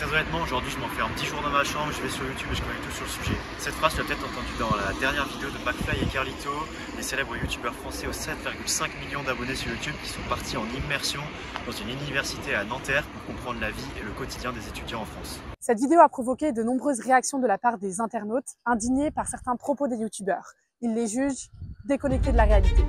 Très honnêtement, aujourd'hui, je m'en fais un petit jour dans ma chambre, je vais sur YouTube et je connais tout sur le sujet. Cette phrase, tu l'as peut-être entendue dans la dernière vidéo de McFly et Carlito, les célèbres youtubeurs français aux 7,5 millions d'abonnés sur YouTube qui sont partis en immersion dans une université à Nanterre pour comprendre la vie et le quotidien des étudiants en France. Cette vidéo a provoqué de nombreuses réactions de la part des internautes, indignés par certains propos des youtubeurs. Ils les jugent déconnectés de la réalité.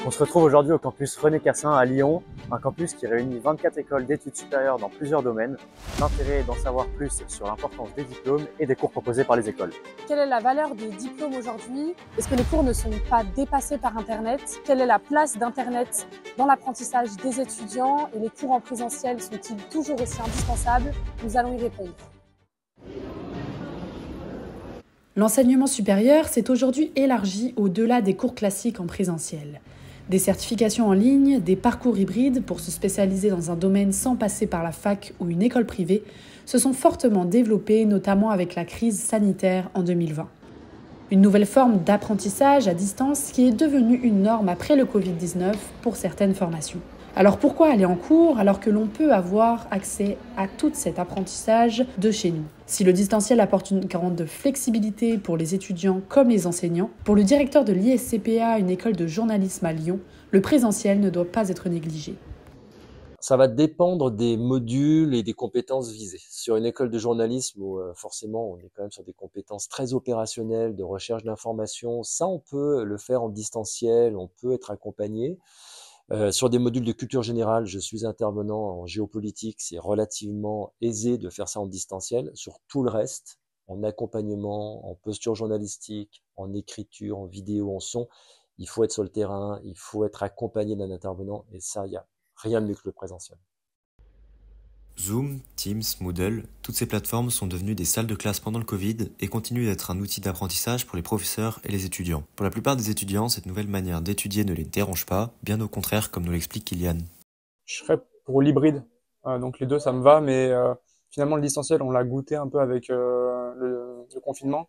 On se retrouve aujourd'hui au campus René Cassin à Lyon, un campus qui réunit 24 écoles d'études supérieures dans plusieurs domaines. L'intérêt est d'en savoir plus sur l'importance des diplômes et des cours proposés par les écoles. Quelle est la valeur des diplômes aujourd'hui? Est-ce que les cours ne sont pas dépassés par Internet? Quelle est la place d'Internet dans l'apprentissage des étudiants? Et les cours en présentiel sont-ils toujours aussi indispensables? Nous allons y répondre. L'enseignement supérieur s'est aujourd'hui élargi au-delà des cours classiques en présentiel. Des certifications en ligne, des parcours hybrides pour se spécialiser dans un domaine sans passer par la fac ou une école privée se sont fortement développés, notamment avec la crise sanitaire en 2020. Une nouvelle forme d'apprentissage à distance qui est devenue une norme après le Covid-19 pour certaines formations. Alors pourquoi aller en cours alors que l'on peut avoir accès à tout cet apprentissage de chez nous? Si le distanciel apporte une grande flexibilité pour les étudiants comme les enseignants, pour le directeur de l'ISCPA, une école de journalisme à Lyon, le présentiel ne doit pas être négligé. Ça va dépendre des modules et des compétences visées. Sur une école de journalisme où forcément on est quand même sur des compétences très opérationnelles, de recherche d'informations, ça on peut le faire en distanciel, on peut être accompagné. Sur des modules de culture générale, je suis intervenant en géopolitique, c'est relativement aisé de faire ça en distanciel. Sur tout le reste, en accompagnement, en posture journalistique, en écriture, en vidéo, en son, il faut être sur le terrain, il faut être accompagné d'un intervenant, et ça, il n'y a rien de mieux que le présentiel. Zoom, Teams, Moodle, toutes ces plateformes sont devenues des salles de classe pendant le Covid et continuent d'être un outil d'apprentissage pour les professeurs et les étudiants. Pour la plupart des étudiants, cette nouvelle manière d'étudier ne les dérange pas, bien au contraire, comme nous l'explique Kylian. Je serais pour l'hybride, donc les deux ça me va, mais finalement le distanciel on l'a goûté un peu avec le confinement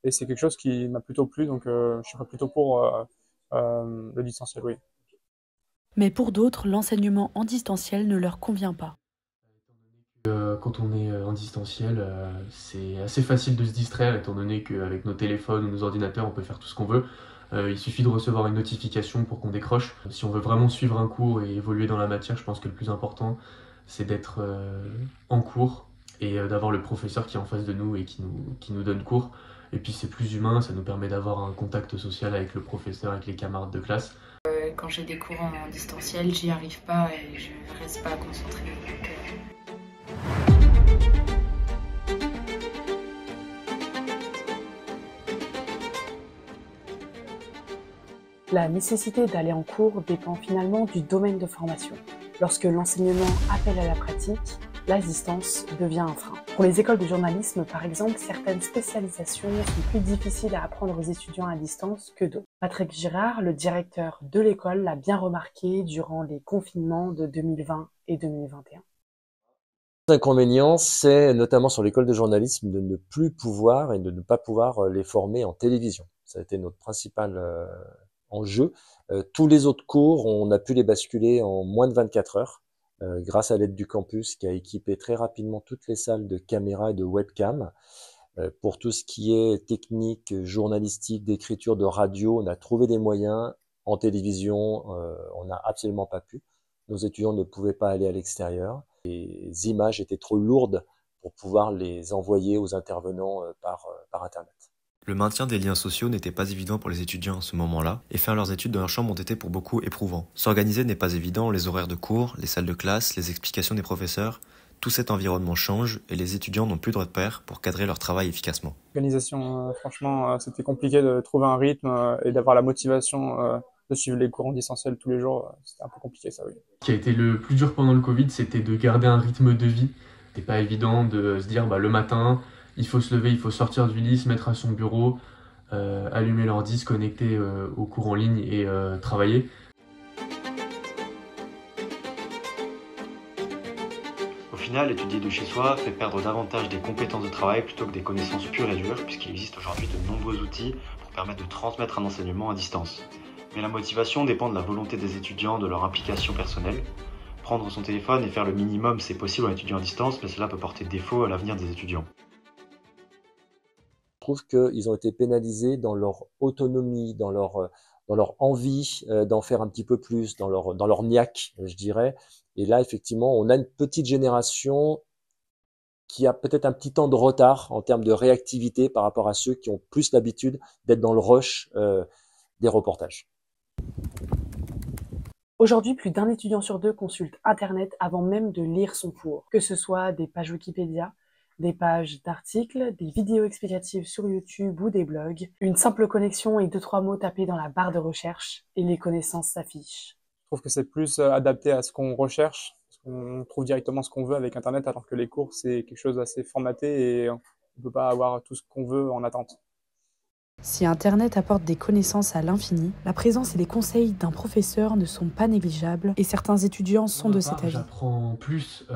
et c'est quelque chose qui m'a plutôt plu, donc je serais plutôt pour le distanciel, oui. Mais pour d'autres, l'enseignement en distanciel ne leur convient pas. Quand on est en distanciel, c'est assez facile de se distraire étant donné qu'avec nos téléphones ou nos ordinateurs, on peut faire tout ce qu'on veut. Il suffit de recevoir une notification pour qu'on décroche. Si on veut vraiment suivre un cours et évoluer dans la matière, je pense que le plus important, c'est d'être en cours et d'avoir le professeur qui est en face de nous et qui nous donne cours. Et puis c'est plus humain, ça nous permet d'avoir un contact social avec le professeur, avec les camarades de classe. Quand j'ai des cours en distanciel, j'y arrive pas et je reste pas concentrée. Donc, La nécessité d'aller en cours dépend finalement du domaine de formation. Lorsque l'enseignement appelle à la pratique, la distance devient un frein. Pour les écoles de journalisme, par exemple, certaines spécialisations sont plus difficiles à apprendre aux étudiants à distance que d'autres. Patrick Girard, le directeur de l'école, l'a bien remarqué durant les confinements de 2020 et 2021. L'inconvénient, c'est notamment sur l'école de journalisme de ne plus pouvoir et de ne pas pouvoir les former en télévision. Ça a été notre principal enjeu. Tous les autres cours, on a pu les basculer en moins de 24 heures grâce à l'aide du campus qui a équipé très rapidement toutes les salles de caméras et de webcam. Pour tout ce qui est technique, journalistique, d'écriture, de radio, on a trouvé des moyens. En télévision, on n'a absolument pas pu. Nos étudiants ne pouvaient pas aller à l'extérieur. Les images étaient trop lourdes pour pouvoir les envoyer aux intervenants par Internet. Le maintien des liens sociaux n'était pas évident pour les étudiants à ce moment-là, et faire leurs études dans leur chambre ont été pour beaucoup éprouvants. S'organiser n'est pas évident, les horaires de cours, les salles de classe, les explications des professeurs, tout cet environnement change et les étudiants n'ont plus de repères pour cadrer leur travail efficacement. L'organisation, franchement, c'était compliqué de trouver un rythme et d'avoir la motivation de suivre les cours en distanciel tous les jours. C'était un peu compliqué ça, oui. Ce qui a été le plus dur pendant le Covid, c'était de garder un rythme de vie. C'était pas évident de se dire le matin, il faut se lever, il faut sortir du lit, se mettre à son bureau, allumer l'ordi, se connecter aux cours en ligne et travailler. final, étudier de chez soi fait perdre davantage des compétences de travail plutôt que des connaissances pures et dures, puisqu'il existe aujourd'hui de nombreux outils pour permettre de transmettre un enseignement à distance. Mais la motivation dépend de la volonté des étudiants, de leur implication personnelle. Prendre son téléphone et faire le minimum, c'est possible en étudiant à distance, mais cela peut porter défaut à l'avenir des étudiants. Je trouve qu'ils ont été pénalisés dans leur autonomie, dans leur envie d'en faire un petit peu plus, dans leur niaque, je dirais. Et là, effectivement, on a une petite génération qui a peut-être un petit temps de retard en termes de réactivité par rapport à ceux qui ont plus l'habitude d'être dans le rush des reportages. Aujourd'hui, plus d'un étudiant sur deux consulte Internet avant même de lire son cours, que ce soit des pages Wikipédia, des pages d'articles, des vidéos explicatives sur YouTube ou des blogs. Une simple connexion et 2-3 mots tapés dans la barre de recherche et les connaissances s'affichent. Je trouve que c'est plus adapté à ce qu'on recherche, parce qu'on trouve directement ce qu'on veut avec Internet, alors que les cours, c'est quelque chose d'assez formaté et on ne peut pas avoir tout ce qu'on veut en attente. Si Internet apporte des connaissances à l'infini, la présence et les conseils d'un professeur ne sont pas négligeables et certains étudiants sont de cet avis. J'apprends plus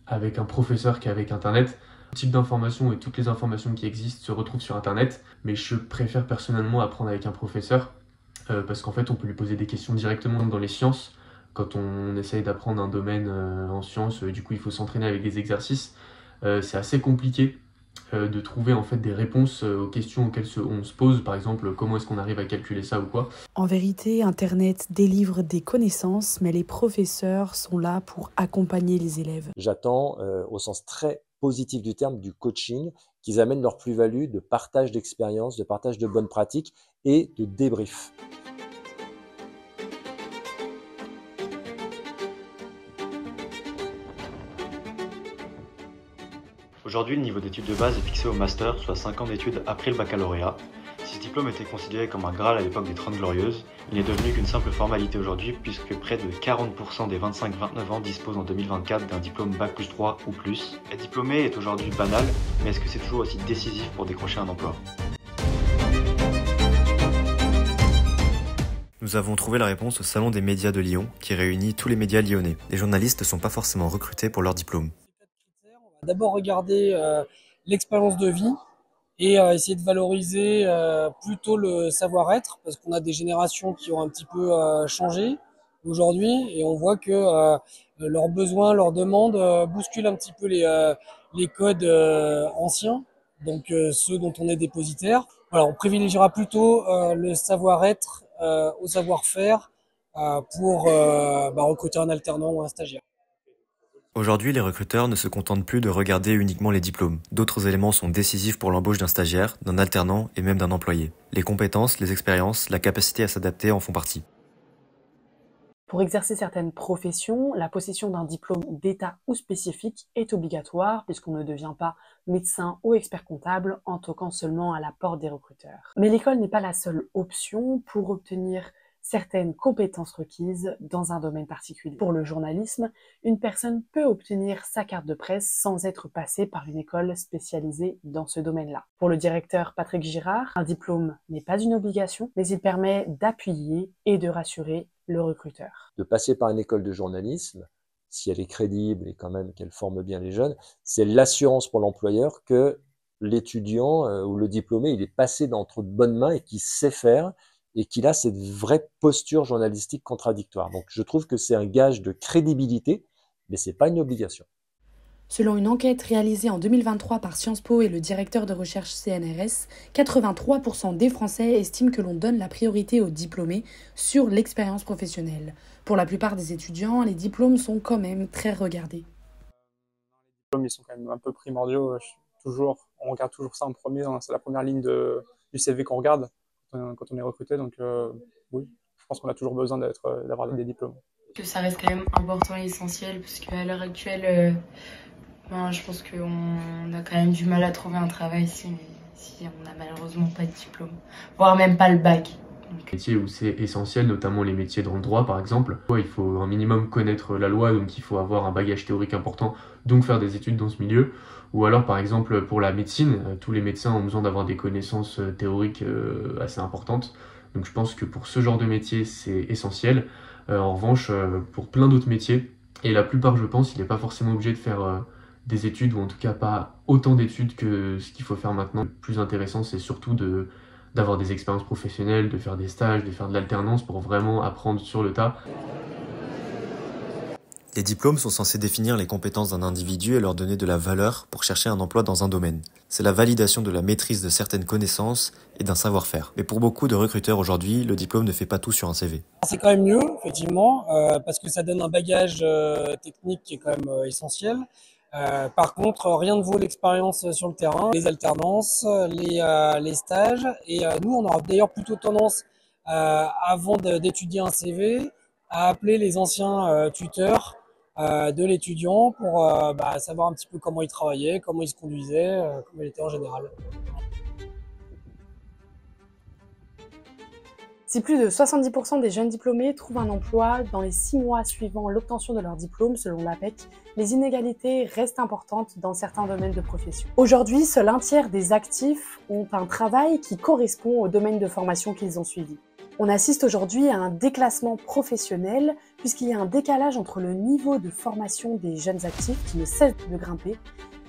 avec un professeur qu'avavec Internet. Le type d'informations et toutes les informations qui existent se retrouvent sur Internet, mais je préfère personnellement apprendre avec un professeur parce qu'en fait on peut lui poser des questions directement dans les sciences. Quand on essaye d'apprendre un domaine en sciences, du coup il faut s'entraîner avec des exercices. C'est assez compliqué de trouver en fait des réponses aux questions auxquelles on se pose, par exemple comment est-ce qu'on arrive à calculer ça ou quoi. En vérité, Internet délivre des connaissances, mais les professeurs sont là pour accompagner les élèves. J'attends, au sens très positif du terme, du coaching, qu'ils amènent leur plus-value de partage d'expérience, de partage de bonnes pratiques et de débrief. Aujourd'hui, le niveau d'études de base est fixé au master, soit 5 ans d'études après le baccalauréat. Si ce diplôme était considéré comme un Graal à l'époque des 30 Glorieuses, il n'est devenu qu'une simple formalité aujourd'hui, puisque près de 40% des 25-29 ans disposent en 2024 d'un diplôme Bac+3 ou plus. Être diplômé est aujourd'hui banal, mais est-ce que c'est toujours aussi décisif pour décrocher un emploi ? Nous avons trouvé la réponse au Salon des médias de Lyon, qui réunit tous les médias lyonnais. Les journalistes ne sont pas forcément recrutés pour leur diplôme. On va d'abord regarder l'expérience de vie et essayer de valoriser plutôt le savoir-être, parce qu'on a des générations qui ont un petit peu changé aujourd'hui et on voit que leurs besoins, leurs demandes bousculent un petit peu les codes anciens, donc ceux dont on est dépositaire. Voilà, on privilégiera plutôt le savoir-être au savoir-faire pour recruter un alternant ou un stagiaire. Aujourd'hui, les recruteurs ne se contentent plus de regarder uniquement les diplômes. D'autres éléments sont décisifs pour l'embauche d'un stagiaire, d'un alternant et même d'un employé. Les compétences, les expériences, la capacité à s'adapter en font partie. Pour exercer certaines professions, la possession d'un diplôme d'État ou spécifique est obligatoire puisqu'on ne devient pas médecin ou expert comptable en toquant seulement à la porte des recruteurs. Mais l'école n'est pas la seule option pour obtenir certaines compétences requises dans un domaine particulier. Pour le journalisme, une personne peut obtenir sa carte de presse sans être passée par une école spécialisée dans ce domaine-là. Pour le directeur Patrick Girard, un diplôme n'est pas une obligation, mais il permet d'appuyer et de rassurer le recruteur. De passer par une école de journalisme, si elle est crédible et quand même qu'elle forme bien les jeunes, c'est l'assurance pour l'employeur que l'étudiant ou le diplômé, il est passé entre de bonnes mains et qu'il sait faire et qu'il a cette vraie posture journalistique contradictoire. Donc je trouve que c'est un gage de crédibilité, mais c'est pas une obligation. Selon une enquête réalisée en 2023 par Sciences Po et le directeur de recherche CNRS, 83% des Français estiment que l'on donne la priorité aux diplômés sur l'expérience professionnelle. Pour la plupart des étudiants, les diplômes sont quand même très regardés. Les diplômes, ils sont quand même un peu primordiaux. On regarde toujours ça en premier, c'est la première ligne du CV qu'on regarde quand on est recruté. Donc oui, je pense qu'on a toujours besoin d'avoir des diplômes. Que ça reste quand même important et essentiel, parce qu'à l'heure actuelle, je pense qu'on a quand même du mal à trouver un travail si on n'a malheureusement pas de diplôme, voire même pas le bac. Les métiers où c'est essentiel, notamment les métiers dans le droit par exemple, il faut un minimum connaître la loi, donc il faut avoir un bagage théorique important, donc faire des études dans ce milieu. Ou alors par exemple pour la médecine, tous les médecins ont besoin d'avoir des connaissances théoriques assez importantes. Donc je pense que pour ce genre de métier c'est essentiel. En revanche, pour plein d'autres métiers, Et la plupart, je pense, il n'est pas forcément obligé de faire des études, ou en tout cas pas autant d'études que ce qu'il faut faire maintenant. Le plus intéressant, c'est surtout d'avoir des expériences professionnelles, de faire des stages, de faire de l'alternance pour vraiment apprendre sur le tas. Les diplômes sont censés définir les compétences d'un individu et leur donner de la valeur pour chercher un emploi dans un domaine. C'est la validation de la maîtrise de certaines connaissances et d'un savoir-faire. Mais pour beaucoup de recruteurs aujourd'hui, le diplôme ne fait pas tout sur un CV. C'est quand même mieux, effectivement, parce que ça donne un bagage technique qui est quand même essentiel. Par contre, rien ne vaut l'expérience sur le terrain, les alternances, les stages. Et nous, on aura d'ailleurs plutôt tendance, avant d'étudier un CV, à appeler les anciens tuteurs de l'étudiant pour savoir un petit peu comment il travaillait, comment il se conduisait, comment il était en général. Si plus de 70% des jeunes diplômés trouvent un emploi dans les 6 mois suivant l'obtention de leur diplôme, selon l'APEC, les inégalités restent importantes dans certains domaines de profession. Aujourd'hui, seul un tiers des actifs ont un travail qui correspond au domaine de formation qu'ils ont suivi. On assiste aujourd'hui à un déclassement professionnel puisqu'il y a un décalage entre le niveau de formation des jeunes actifs qui ne cesse de grimper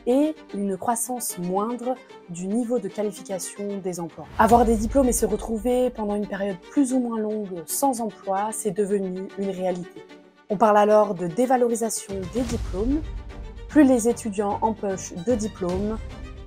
et une croissance moindre du niveau de qualification des emplois. Avoir des diplômes et se retrouver pendant une période plus ou moins longue sans emploi, c'est devenu une réalité. On parle alors de dévalorisation des diplômes. Plus les étudiants empochent de diplômes,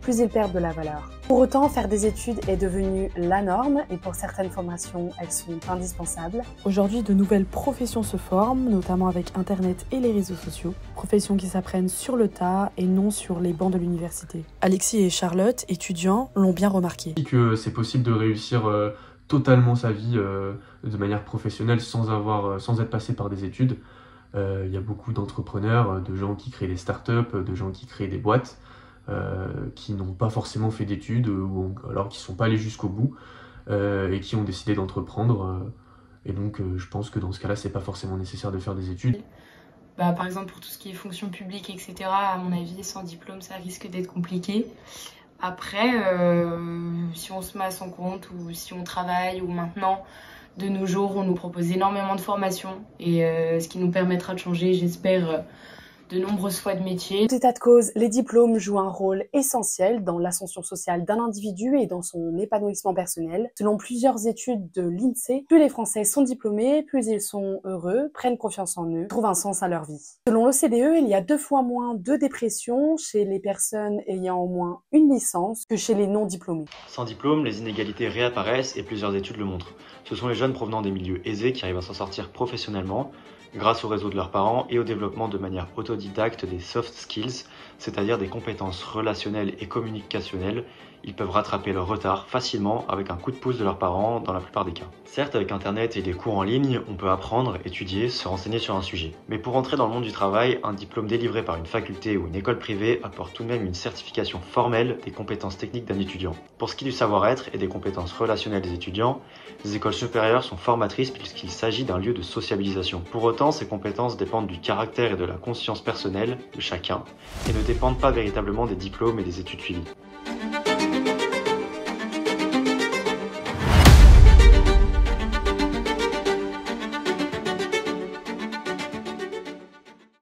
plus ils perdent de la valeur. Pour autant, faire des études est devenu la norme et pour certaines formations, elles sont indispensables. Aujourd'hui, de nouvelles professions se forment, notamment avec Internet et les réseaux sociaux. Professions qui s'apprennent sur le tas et non sur les bancs de l'université. Alexis et Charlotte, étudiants, l'ont bien remarqué. Que c'est possible de réussir totalement sa vie de manière professionnelle sans être passé par des études. Il y a beaucoup d'entrepreneurs, de gens qui créent des startups, de gens qui créent des boîtes. Qui n'ont pas forcément fait d'études ou alors qui ne sont pas allés jusqu'au bout et qui ont décidé d'entreprendre. Et donc je pense que dans ce cas-là, c'est pas forcément nécessaire de faire des études. Par exemple, pour tout ce qui est fonction publique, etc., à mon avis, sans diplôme, ça risque d'être compliqué. Après, si on se met à son compte ou si on travaille ou maintenant, de nos jours, on nous propose énormément de formations et ce qui nous permettra de changer, j'espère, de nombreuses fois de métier. En tout état de cause, les diplômes jouent un rôle essentiel dans l'ascension sociale d'un individu et dans son épanouissement personnel. Selon plusieurs études de l'INSEE, plus les Français sont diplômés, plus ils sont heureux, prennent confiance en eux, trouvent un sens à leur vie. Selon l'OCDE, il y a 2 fois moins de dépression chez les personnes ayant au moins une licence que chez les non-diplômés. Sans diplôme, les inégalités réapparaissent et plusieurs études le montrent. Ce sont les jeunes provenant des milieux aisés qui arrivent à s'en sortir professionnellement, grâce au réseau de leurs parents et au développement de manière autodidacte des soft skills, c'est-à-dire des compétences relationnelles et communicationnelles. Ils peuvent rattraper leur retard facilement avec un coup de pouce de leurs parents dans la plupart des cas. Certes, avec Internet et des cours en ligne, on peut apprendre, étudier, se renseigner sur un sujet. Mais pour entrer dans le monde du travail, un diplôme délivré par une faculté ou une école privée apporte tout de même une certification formelle des compétences techniques d'un étudiant. Pour ce qui est du savoir-être et des compétences relationnelles des étudiants, les écoles supérieures sont formatrices puisqu'il s'agit d'un lieu de sociabilisation. Pour autant, ces compétences dépendent du caractère et de la conscience personnelle de chacun et ne dépendent pas véritablement des diplômes et des études suivies.